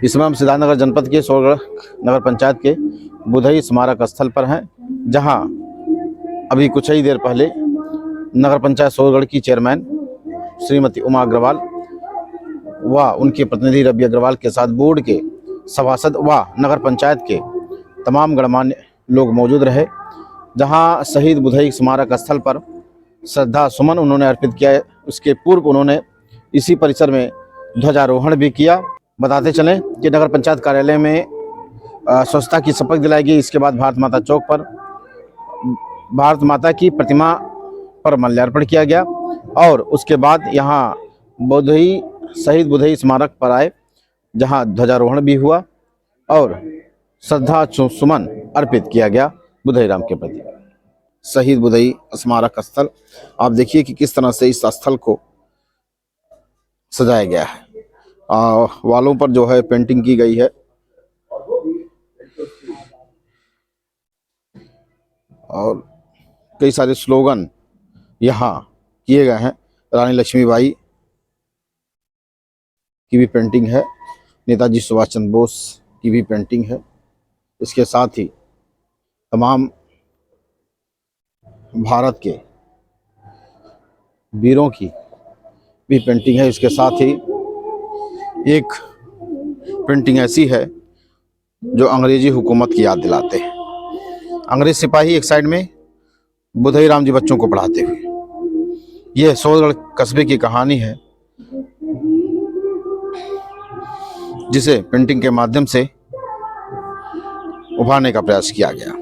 इसमें हम सिद्धार्थनगर जनपद के सोरगढ़ नगर पंचायत के बुधई स्मारक स्थल पर हैं, जहां अभी कुछ ही देर पहले नगर पंचायत सोरगढ़ की चेयरमैन श्रीमती उमा अग्रवाल व उनके प्रतिनिधि रवि अग्रवाल के साथ बोर्ड के सभासद व नगर पंचायत के तमाम गणमान्य लोग मौजूद रहे, जहां शहीद बुधई स्मारक स्थल पर श्रद्धा सुमन उन्होंने अर्पित किया। उसके पूर्व उन्होंने इसी परिसर में ध्वजारोहण भी किया। बताते चलें कि नगर पंचायत कार्यालय में स्वच्छता की शपथ दिलाई गई। इसके बाद भारत माता चौक पर भारत माता की प्रतिमा पर माल्यार्पण किया गया और उसके बाद यहाँ बुधई शहीद बुधई स्मारक पर आए, जहाँ ध्वजारोहण भी हुआ और श्रद्धा सुमन अर्पित किया गया बुधई राम के प्रति। शहीद बुधई स्मारक स्थल आप देखिए कि किस तरह से इस स्थल को सजाया गया है। वालों पर जो है पेंटिंग की गई है और कई सारे स्लोगन यहाँ किए गए हैं। रानी लक्ष्मीबाई की भी पेंटिंग है, नेताजी सुभाष चंद्र बोस की भी पेंटिंग है। इसके साथ ही तमाम भारत के वीरों की भी पेंटिंग है। इसके साथ ही एक पेंटिंग ऐसी है जो अंग्रेजी हुकूमत की याद दिलाते हैं। अंग्रेज सिपाही एक साइड में, बुधई राम जी बच्चों को पढ़ाते हुए। यह सोरगढ़ कस्बे की कहानी है, जिसे पेंटिंग के माध्यम से उभारने का प्रयास किया गया।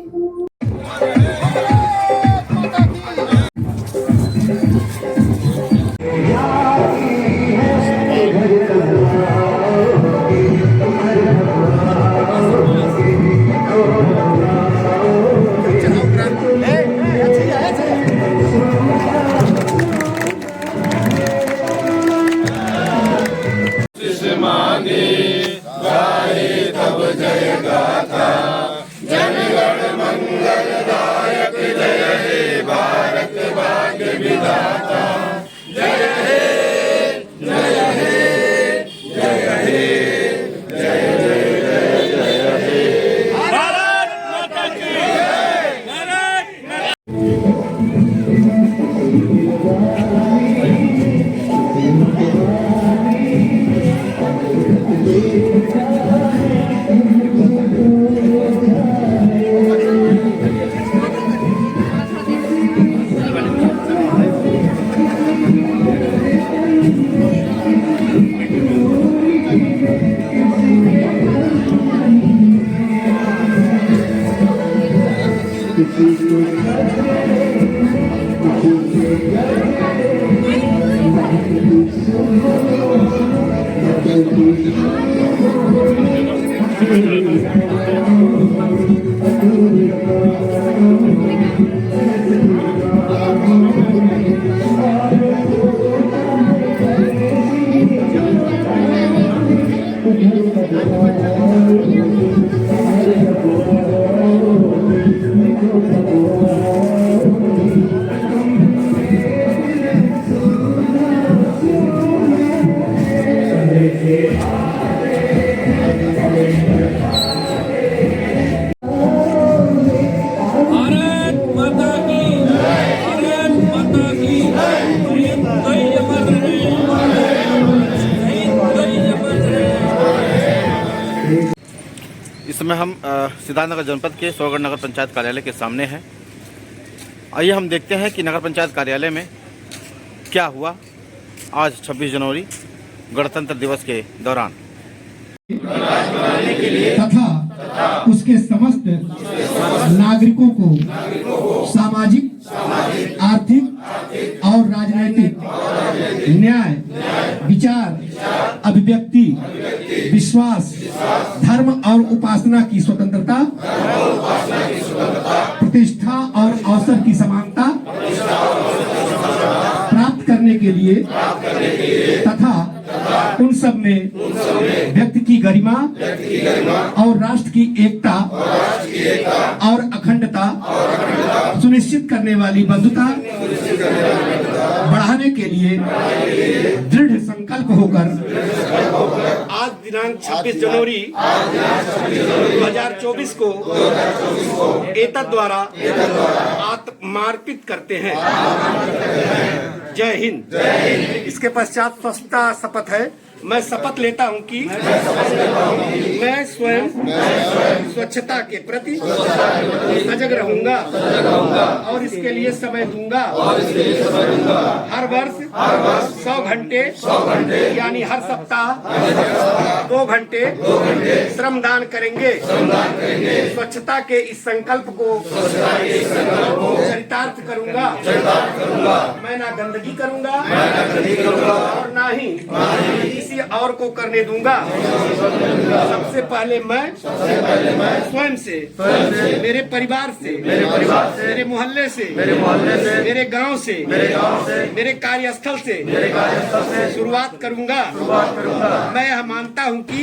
इसमें हम सिद्धार्थनगर जनपद के सोरगढ़ नगर पंचायत कार्यालय के सामने हैं। आइए हम देखते हैं कि नगर पंचायत कार्यालय में क्या हुआ आज 26 जनवरी गणतंत्र दिवस के दौरान। तथा उसके समस्त नागरिकों को सामाजिक, आर्थिक और राजनीतिक न्याय, विचार, अभिव्यक्ति, विश्वास, धर्म और उपासना की स्वतंत्रता, प्रतिष्ठा और अवसर की समानता प्राप्त करने के लिए तथा उन सब में व्यक्ति की गरिमा और राष्ट्र की एकता और अखंडता सुनिश्चित करने वाली बंधुता बढ़ाने के लिए दृढ़ संकल्प होकर आज दिनांक 26 जनवरी 2024 को एतद द्वारा आत्मार्पित करते हैं। जय हिंद। इसके पश्चात स्वच्छता शपथ है। मैं शपथ लेता हूं कि मैं स्वयं स्वच्छता के प्रति सजग रहूंगा और इसके लिए समय दूंगा। हर वर्ष 100 घंटे यानी हर सप्ताह 2 घंटे श्रमदान करेंगे। स्वच्छता के इस संकल्प को चरितार्थ करूंगा। मैं ना गंदगी करूंगा और ना ही किसी और को करने दूंगा। सबसे पहले मैं स्वयं से, मेरे परिवार से, मेरे मोहल्ले से, मेरे गांव से, मेरे कार्यस्थल से शुरुआत करूंगा। मैं यह मानता हूं कि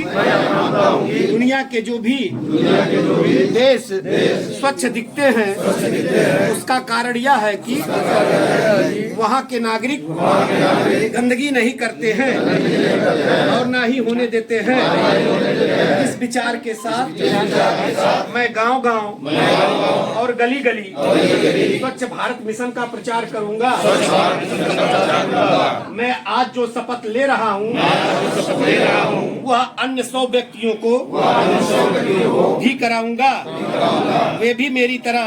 दुनिया के जो भी देश स्वच्छ दिखते हैं उसका कारण यह है कि वहाँ के नागरिक गंदगी नहीं करते हैं और ना ही होने देते हैं। इस विचार के साथ मैं गांव-गांव और गली-गली स्वच्छ भारत मिशन का प्रचार करूंगा। मैं आज जो शपथ ले रहा हूं वह अन्य 100 व्यक्तियों को भी कराऊंगा। वे भी मेरी तरह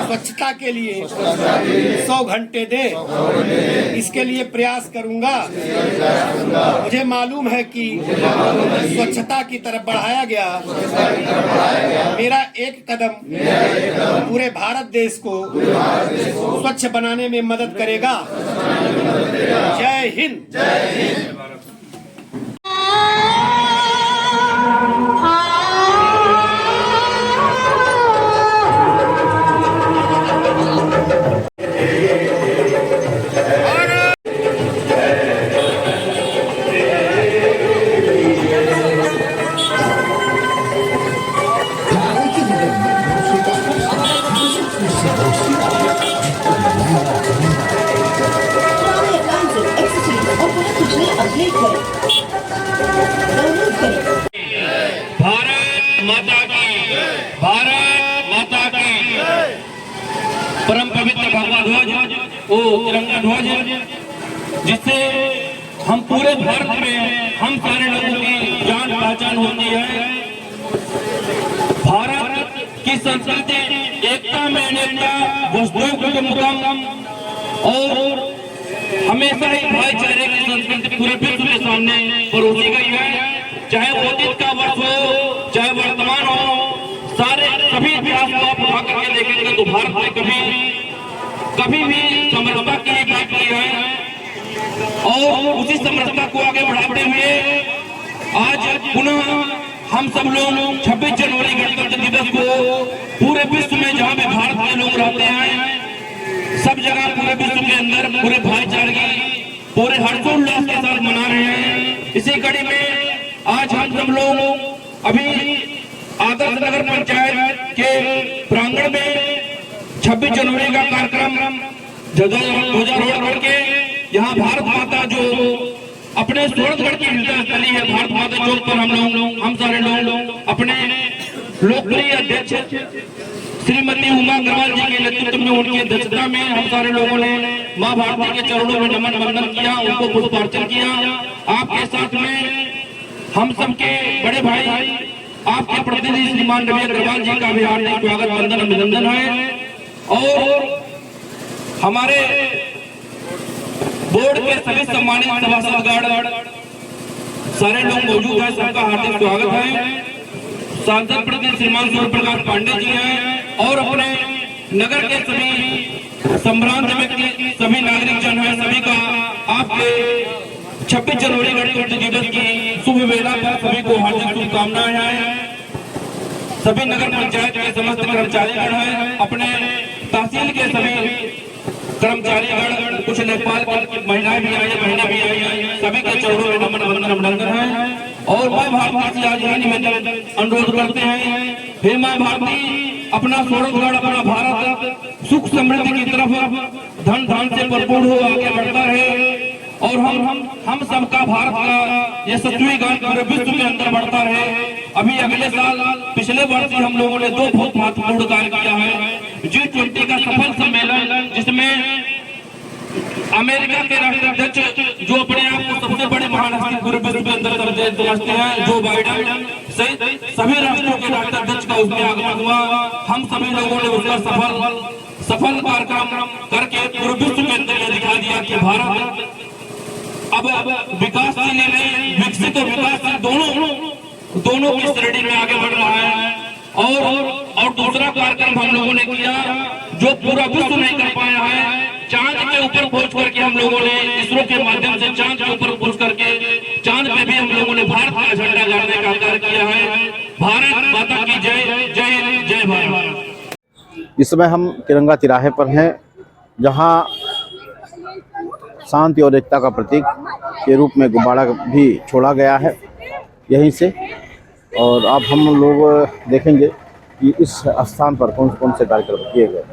स्वच्छता के लिए 100 घंटे दे। इसके लिए प्रयास करूंगा। मुझे मालूम है कि स्वच्छता की तरफ बढ़ाया गया मेरा एक कदम पूरे भारत देश को स्वच्छ बनाने में मदद करेगा। जय हिंद। परम पवित्र भगवा ध्वज वो तिरंगा ध्वज जिससे हम पूरे भारत में हम सारे लोगों की जान पहचान होती है। भारत की संस्कृति एकता में अनेकता, वसुधैव कुटुंबकम और हमेशा ही भाईचारे की संस्कृति पूरे विश्व के सामने परोसी गई है। चाहे वो अतीत का वर्ष हो चाहे वर्तमान हो, सारे सभी इतिहास को आप उठा करके देखेंगे तो भारत ने कभी भी समरसता की बात की है और उसी समरसता को आगे बढ़ाते हुए आज पुनः हम सब लोग 26 जनवरी गणतंत्र दिवस को पूरे विश्व में जहाँ भी भारत के लोग रहते हैं सब जगह पूरे विश्व के अंदर पूरे भाईचारे पूरे हर्षोल्लास के साथ मना रहे हैं। इसी कड़ी में आज हम सब लोग अभी आदर्श नगर पंचायत के प्रांगण में 26 जनवरी का कार्यक्रम ध्वजारोहण के यहाँ भारत माता जो अपने स्वर्णगढ़ की विजय स्थली है भारत माता चौक पर हम सारे लोग अपने लोकप्रिय अध्यक्ष श्रीमती उमा अग्रवाल जी के नेतृत्व में उनकी अध्यक्षता में हम सारे लोगों ने माँ भारती के चरणों में नमन वंदन किया, उनको पुष्पार्चन किया। आपके साथ में हम सबके बड़े भाई आपके प्रतिनिधि श्रीमान रवि अग्रवाल जी का भी हार्दिक स्वागत वंदन अभिनंदन है और हमारे बोर्ड के सभी सम्मानित सभासदगण सारे लोग मौजूद हैं, सबका हार्दिक स्वागत है। सांसद प्रतिनिधि श्रीमान सूर्य प्रकाश पांडे जी हैं और अपने नगर के सभी संभ्रांत व्यक्ति सभी नागरिक जन है, सभी का आपके 26 जनवरी गणतंत्र दिवस की शुभ वेला पर सभी को हार्दिक शुभकामनाएं हैं। सभी नगर पंचायत के समस्त कर्मचारीगण हैं, अपने तहसील के सभी कर्मचारीगण, कुछ नेपाल की महिलाएं भी आई, बहनें भी आई, सभी के चरणों में नमन वंदन अभिनंदन है। और माँ भारती से आज यही निवेदन अनुरोध करते हैं, हे माँ भारती अपना स्वर्णगढ़ अपना भारत सुख समृद्धि की तरफ धन धान से भरपूर हो आगे बढ़ता है और हम सबका भारत का ये 7वीं गांठ पूरे विश्व के अंदर बढ़ता रहे। अभी अगले साल पिछले वर्ष ही हम लोगों ने 2 बहुत महत्वपूर्ण कार्य किया है। G20 का सफल सम्मेलन, जिसमें अमेरिका के राष्ट्राध्यक्ष जो अपने आप को सबसे बड़े महान पूरे विश्व के अंदर समझते हैं, जो बाइडेन सहित सभी राष्ट्रों के राष्ट्राध्यक्ष का उसमें आगमन हुआ। हम सभी लोगों ने उसका सफल कार्यक्रम करके पूरे विश्व के अंदर यह दिखा दिया कि भारत अब विकासशील नहीं, विकसित और विकासशील दोनों की श्रेणी में आगे बढ़ रहा है। और दूसरा कार्यक्रम हम लोगों ने किया जो पूरा विश्व नहीं कर पाया है, चांद के ऊपर खोज करके हम लोगों ने इसरो के माध्यम से चांद के ऊपर खोज करके चांद पे भी हम लोगों ने भारत का झंडा गाड़ने का कार्य किया है। भारत माता की जय, जय हिंद, जय भारत। इस समय हम तिरंगा तिराहे पर हैं, जहां शांति और एकता का प्रतीक के रूप में गुब्बारा भी छोड़ा गया है यहीं से। और अब हम लोग देखेंगे कि इस स्थान पर कौन कौन से कार्यक्रम किए गए।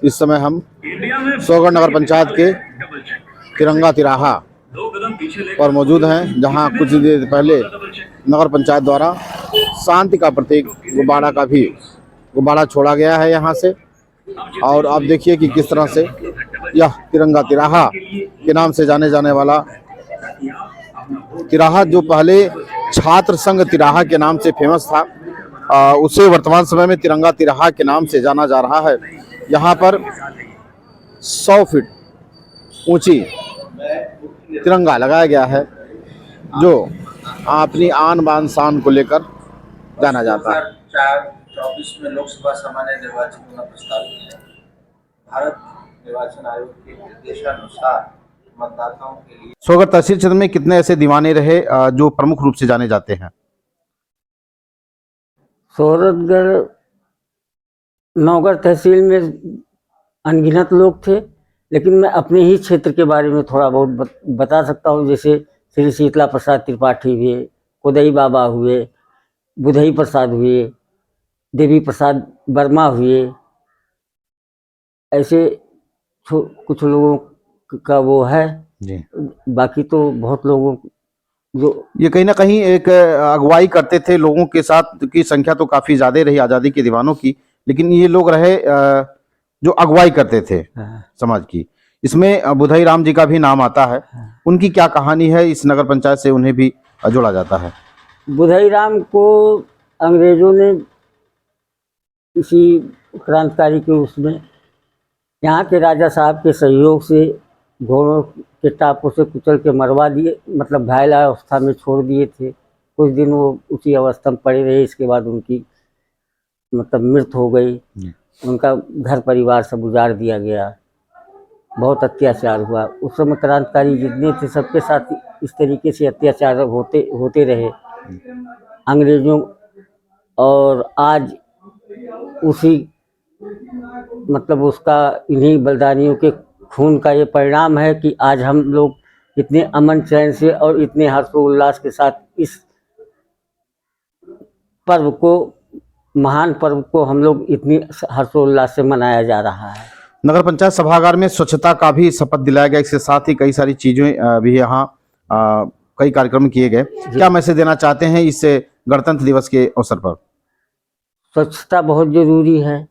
इस समय हम सोगढ़ नगर पंचायत के तिरंगा तिराहा पर मौजूद हैं, जहां कुछ देर पहले नगर पंचायत द्वारा शांति का प्रतीक गुब्बारा छोड़ा गया है यहाँ से। और आप देखिए कि किस तरह से यह तिरंगा तिराहा के नाम से जाने जाने वाला तिराहा, जो पहले छात्र संघ तिराहा के नाम से फेमस था, उसे वर्तमान समय में तिरंगा तिराहा के नाम से जाना जा रहा है। यहाँ पर 100 फीट ऊंची तिरंगा लगाया गया है, जो अपनी आन बान शान को लेकर जाना जाता है। 2024 में लोकसभा सामान्य निर्वाचन होना प्रस्तावित है। भारत निर्वाचन आयोग के निर्देशानुसार मतदाताओं के लिए सोगढ़ तहसील क्षेत्र में कितने ऐसे दीवाने रहे जो प्रमुख रूप से जाने जाते हैं? सोहरतगढ़ नौगढ़ तहसील में अनगिनत लोग थे, लेकिन मैं अपने ही क्षेत्र के बारे में थोड़ा बहुत बता सकता हूँ। जैसे श्री शीतला प्रसाद त्रिपाठी हुए, कोदई बाबा हुए, बुधई प्रसाद हुए, देवी प्रसाद वर्मा हुए। ऐसे कुछ लोगों का वो है जी। बाकी तो बहुत लोगों जो ये कहीं ना कहीं एक अगुवाई करते थे लोगों के साथ, की संख्या तो काफी ज्यादा रही आज़ादी के दीवानों की, लेकिन ये लोग रहे जो अगुवाई करते थे समाज की। इसमें बुधई राम जी का भी नाम आता है। उनकी क्या कहानी है, इस नगर पंचायत से उन्हें भी जोड़ा जाता है? बुधई राम को अंग्रेजों ने इसी क्रांतिकारी के उसमें यहाँ के राजा साहब के सहयोग से घोड़ों के टापों से कुचल के मरवा दिए, मतलब घायल अवस्था में छोड़ दिए थे। कुछ दिन वो उसी अवस्था में पड़े रहे, इसके बाद उनकी मतलब मृत्यु हो गई। उनका घर परिवार सब उजाड़ दिया गया, बहुत अत्याचार हुआ। उस समय क्रांतिकारी जितने थे सबके साथ इस तरीके से अत्याचार होते रहे अंग्रेजों। और आज उसी मतलब उसका इन्हीं बलिदानियों के खून का ये परिणाम है कि आज हम लोग इतने अमन चैन से और इतने हर्षोल्लास के साथ इस पर्व को, महान पर्व को हम लोग इतनी हर्षोल्लास से मनाया जा रहा है। नगर पंचायत सभागार में स्वच्छता का भी शपथ दिलाया गया, इसके साथ ही कई सारी चीजें भी यहाँ कई कार्यक्रम किए गए। क्या मैसेज देना चाहते हैं इस गणतंत्र दिवस के अवसर पर? स्वच्छता बहुत जरूरी है।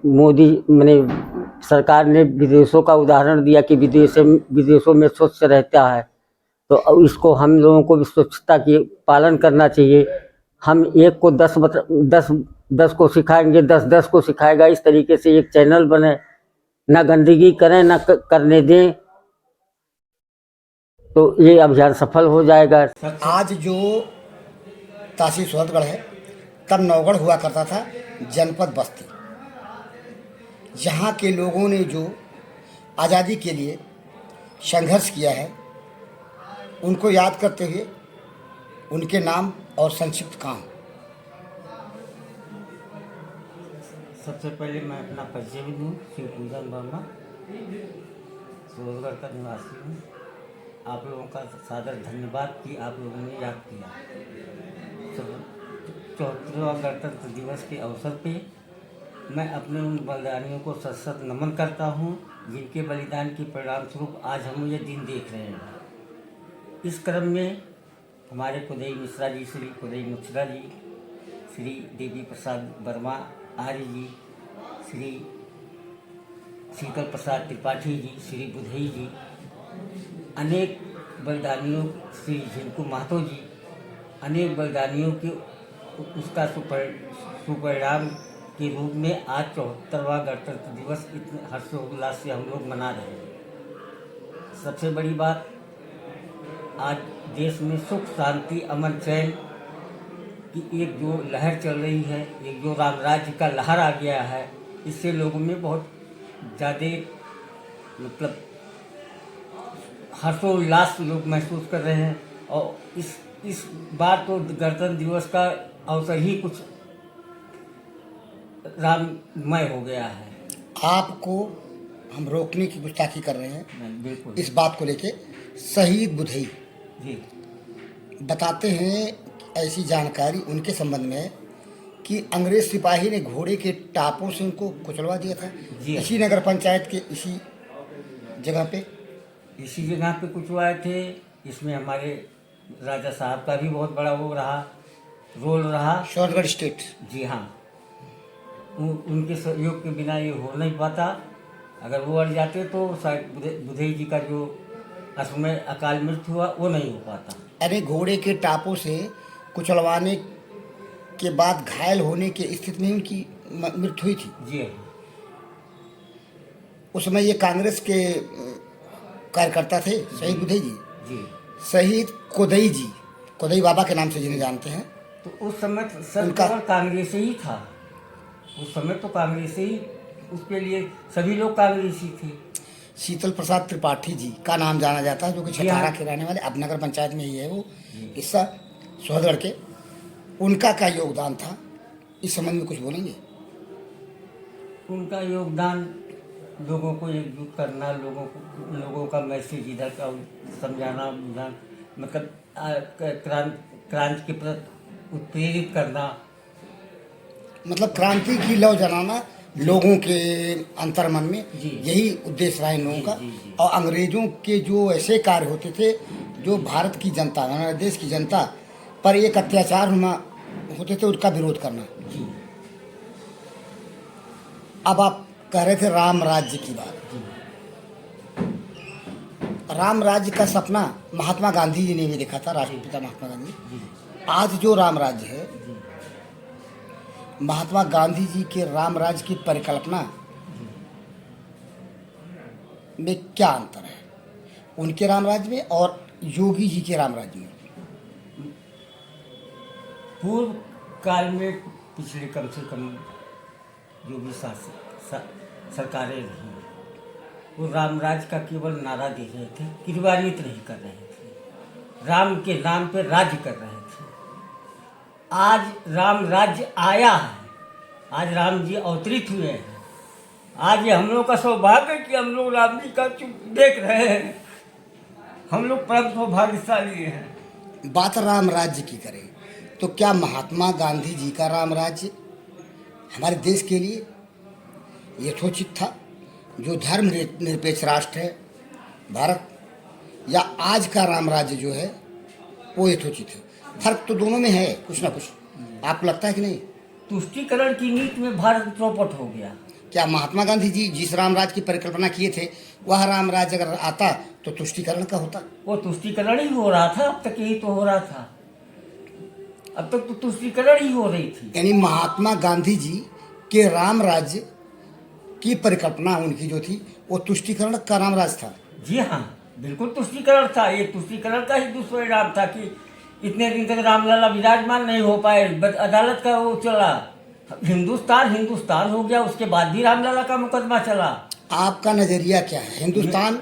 मोदी सरकार ने विदेशों का उदाहरण दिया कि विदेशों में स्वच्छ रहता है, तो इसको हम लोगों को भी स्वच्छता की पालन करना चाहिए। हम एक को 10 को सिखाएंगे, 10 को सिखाएगा। इस तरीके से एक चैनल बने, ना गंदगी करें ना करने दें, तो ये अभियान सफल हो जाएगा। आज जो तहसील सोहरतगढ़ है, तब नौगढ़ हुआ करता था जनपद बस्ती। यहाँ के लोगों ने जो आज़ादी के लिए संघर्ष किया है, उनको याद करते हुए उनके नाम और संक्षिप्त काम। सबसे पहले मैं अपना परिचय भी दूँ। शिव पूजन वर्मा, सोहरतगढ़ का निवासी हूँ। आप लोगों का सादर धन्यवाद कि आप लोगों ने याद किया। 74वां गणतंत्र दिवस के अवसर पे मैं अपने उन बलिदानियों को सत नमन करता हूँ जिनके बलिदान के परिणाम स्वरूप आज हम ये दिन देख रहे हैं। इस क्रम में हमारे कुदई मिश्रा जी, श्री कुदई मिश्रा जी, श्री देवी प्रसाद वर्मा आर्य जी, श्री शीतल प्रसाद त्रिपाठी जी, श्री बुधई जी, अनेक बलिदानियों, श्री झिंकू महतो जी, अनेक बलिदानियों के उसका सुपरिणाम के रूप में आज 74वां गणतंत्र दिवस इतने हर्षोल्लास से हम लोग मना रहे हैं। सबसे बड़ी बात, आज देश में सुख शांति अमन चैन की एक जो लहर चल रही है, एक जो राम राज्य का लहर आ गया है, इससे लोगों में बहुत ज़्यादा मतलब हर्षोल्लास लोग महसूस कर रहे हैं। और इस बार तो गणतंत्र दिवस का अवसर ही कुछ राममय हो गया है। आपको हम रोकने की गुस्ताखी कर रहे हैं बिल्कुल इस बात को लेके। शहीद बुधई जी बताते हैं ऐसी जानकारी उनके संबंध में है कि अंग्रेज सिपाही ने घोड़े के टापों से उनको कुचलवा दिया था। जी। इसी नगर पंचायत के इसी जगह पे इसी जगह पे कुचवाए थे। इसमें हमारे राजा साहब का भी बहुत बड़ा वो रहा, रोल रहा। शौरगढ़ स्टेट। जी हाँ, उनके सहयोग के बिना ये हो नहीं पाता। अगर वो अड़ जाते तो शायद बुधई जी का जो असमय अकाल मृत्यु हुआ वो नहीं हो पाता। अरे घोड़े के टापों से कुचलवाने के बाद घायल होने की स्थिति में उनकी मृत्यु हुई थी। जी उस समय ये कांग्रेस के कार्यकर्ता थे शहीद बुधई जी। जी। शहीद कुदई जी, कुदई बाबा के नाम से जिन्हें जानते हैं। तो उस समय सर उनका- केवल कांग्रेस ही था। उस समय तो कांग्रेस ही, उसके लिए सभी लोग कांग्रेसी थे। शीतल प्रसाद त्रिपाठी जी का नाम जाना जाता है, जो कि जी हाँ। छठारा के रहने वाले, अब नगर पंचायत में ही है वो हिस्सा सोहदड़ के। उनका क्या योगदान था, इस संबंध में कुछ बोलेंगे? उनका योगदान लोगों को एकजुट करना, लोगों का मैसेज इधर का समझाना, मतलब क्रांति के प्रति उत्प्रेरित करना, मतलब क्रांति की लौ जलाना लोगों के अंतर्मन में, जी। यही उद्देश्य रहा इन लोगों का। जी, जी। और अंग्रेजों के जो ऐसे कार्य होते थे जो भारत की जनता, हमारे देश की जनता पर एक अत्याचार होते थे, उसका विरोध करना। जी। अब आप कह रहे थे राम राज्य की बात। राम राज्य का सपना महात्मा गांधी जी ने भी देखा था, राष्ट्रपिता महात्मा गांधी। आज जो राम राज्य है, महात्मा गांधी जी के राम राज्य की परिकल्पना में क्या अंतर है, उनके राम राज्य में और योगी जी के राम राज्य में? पूर्व काल में पिछले कम से कम जो भी सरकारें रही, वो रामराज का केवल नारा दे रहे थे, क्रियान्वित नहीं कर रहे थे। राम के नाम पे राज्य कर रहे थे। आज राम राज्य आया है, आज राम जी अवतरित हुए हैं। आज ये हम लोग का सौभाग्य है कि हम लोग राम जी का देख रहे हैं। हम लोग परम सौभाग्यशाली हैं। बात राम राज्य की करें तो क्या महात्मा गांधी जी का राम राज्य हमारे देश के लिए यथोचित था, जो धर्म निरपेक्ष राष्ट्र है भारत, या आज का राम राज्य जो है वो यथोचित है? फर्क तो दोनों में है कुछ ना कुछ, आपको लगता है कि नहीं? तुष्टीकरण की नीति में भारत चौपट हो गया। क्या महात्मा गांधी जी जिस राम राज्य की परिकल्पना किए थे वह राम राज्य अगर आता तो तुष्टीकरण का होता? वो तुष्टीकरण ही हो रहा था, अब तक यही तो हो रहा था। अब तक तो तुष्टीकरण ही हो रही थी। यानी महात्मा गांधी जी के राम राज्य की परिकल्पना उनकी जो थी वो तुष्टीकरण का राम राज्य था। जी हाँ, बिल्कुल तुष्टीकरण था। ये तुष्टीकरण का ही दुष्परिणाम था कि इतने दिन तक रामलला विराजमान नहीं हो पाए, अदालत का वो चला, हिंदुस्तान हो गया, उसके बाद भी रामलला का मुकदमा चला। आपका नजरिया क्या है? हिंदुस्तान,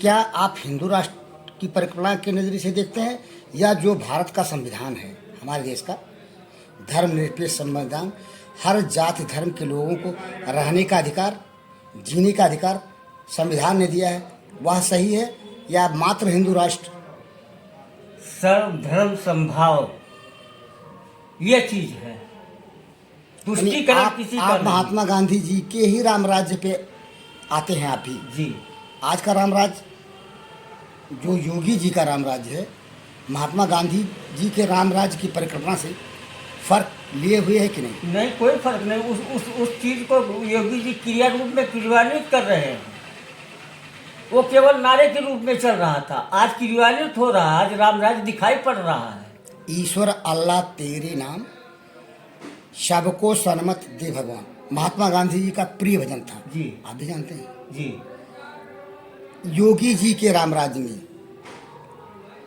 क्या आप हिंदू राष्ट्र की परिकल्पना के नजरिए से देखते हैं, या जो भारत का संविधान है हमारे देश का धर्मनिरपेक्ष संविधान, हर जाति धर्म के लोगों को रहने का अधिकार, जीने का अधिकार संविधान ने दिया है, वह सही है, या मात्र हिंदू राष्ट्र? सर्वधर्म संभाव ये चीज है। तुष्टीकरण किसी का आप नहीं। महात्मा गांधी जी के ही राम राज्य पे आते हैं आप भी। जी आज का रामराज जो योगी जी का रामराज है, महात्मा गांधी जी के रामराज की परिकल्पना से फर्क लिए हुए है कि नहीं? नहीं, कोई फर्क नहीं। उस चीज को योगी जी क्रिया रूप में क्रियान्वित कर रहे हैं। वो केवल नारे के रूप में चल रहा था, आज क्रियान्वित हो रहा है, आज रामराज दिखाई पड़ रहा है। ईश्वर अल्लाह तेरे नाम, सबको सन्मत दे भगवान, महात्मा गांधी जी का प्रिय भजन था। जी आप भी जानते हैं। जी योगी जी के रामराज में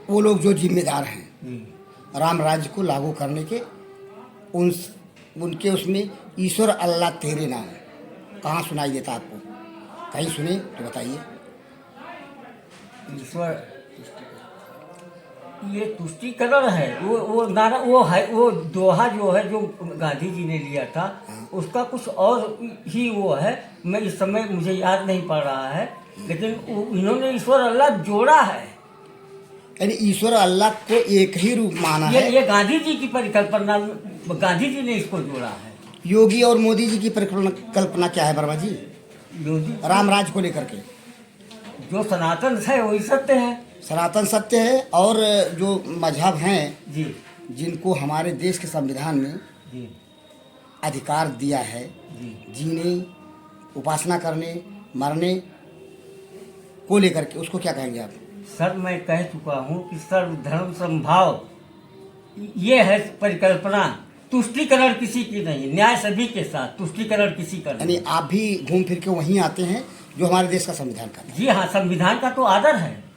वो लोग जो जिम्मेदार हैं जी रामराज को लागू करने के, उनके उसमें ईश्वर अल्लाह तेरे नाम कहाँ सुनाई देता आपको? कहीं सुने तो बताइए। ईश्वर ये तुष्टिकरण है। वो नारा वो है, वो दोहा जो है जो गांधी जी ने लिया था, उसका कुछ और ही वो है। मैं इस समय मुझे याद नहीं पड़ रहा है, लेकिन इन्होंने ईश्वर अल्लाह जोड़ा है। यानी ईश्वर अल्लाह को एक ही रूप माना है। ये गांधी जी की परिकल्पना, गांधी जी ने इसको जोड़ा है। योगी और मोदी जी की परिकल्पना क्या है वर्मा जी, योगी रामराज को लेकर के? जो सनातन है वही सत्य है। सनातन सत्य है, और जो मजहब हैं जी जिनको हमारे देश के संविधान में जी अधिकार दिया है जी जीने, उपासना करने, मरने को लेकर के, उसको क्या कहेंगे आप? सर, मैं कह चुका हूँ कि सर्वधर्म समभाव ये है परिकल्पना। तुष्टिकरण किसी की नहीं, न्याय सभी के साथ, तुष्टिकरण किसी का नहीं। यानी आप भी घूम फिर के वहीं आते हैं जो हमारे देश का संविधान का था। जी हाँ, संविधान का तो आदर है।